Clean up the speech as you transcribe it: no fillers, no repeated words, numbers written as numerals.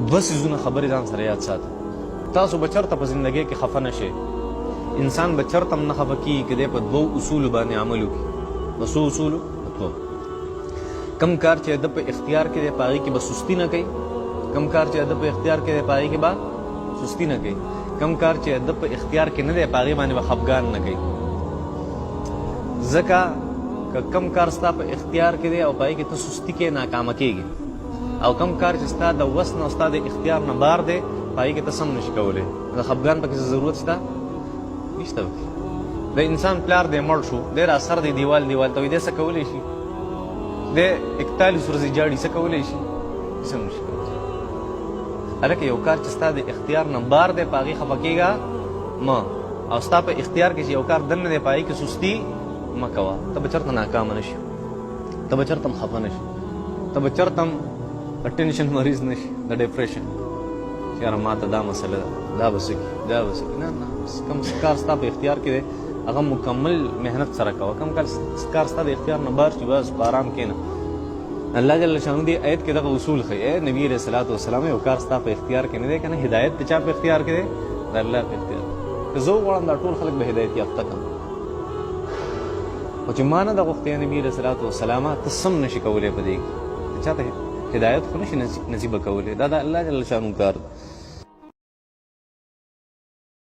دوه څیزونه خبرې ځان سره یاد ساته. تاسو به چېرته په زندګۍ کې خفه نه شئ. انسان به چېرته هم نه خفه کېږي که دی په دوو اصولو باندې عمل وکړي. په څو اصولو؟ په دوو. کم کار چې د په اختیار کې دی په هغې کې به سستي نه کوي. کم کار چې د په اختیار کې دی په هغې کې به سستي نه کوي. کم کار چې د په اختیار کې نه دی په هغې باندې به خفګان نه کوي. ځکه که کم کار ستا په اختیار کې دی او په هغې کې ته سستي کې ناکامه کېږي، او کم کار چې ستا د وس نه او ستا د اختیار نه بار دی په هغې کې ته سم نشي کولی، د خفګان پکې ضرورت شته نشته. پکې د انسان پلار دی مړ شو، دی را سر دی دیوال ته وي، دی څه کولی شي؟ دی 41 ورځې جاړي، څه کولی شي؟ څه هم نشي کولی. هلکه یو کار چې ستا د اختیار نه بار دی په هغې خفه کېږه مه، او ستا په اختیار کې چې یو کار دننه دی په هغې کې سستي مه کوه. ته به چېرته ناکامه نه شي، ته به چېرته هم خفه نه شي، ته به چېرته هم د ټینشن مریض نه شي، د ډپریشن چې یاره ما ته دا مسله ده، دا به څه کړي، دا به څه کړي. نه نه، کوم کار ستا په اختیار کې دی هغه مکمل محنت سره کوه. کوم کار ستا د اختیار نه بار شي بس په آرام کښېنه. الله جل شانو دې آیت کې دغه اصول ښیي. نبي علیه الصلاۃ والسلام یو کار ستا په اختیار کې نه دی که نه، هدایت د چا په اختیار کې دی؟ د الله په اختیار. که زه وغواړم دا ټول خلک به هدایت یافته کړم، خو چې ما نه ده غوښتې نبي علیه الصلاۃ والسلام ته سم نشي کولی په دې کې. چا ته هدایت خو نشي نصیبه کولی. دا د الله جل شانو کار دی.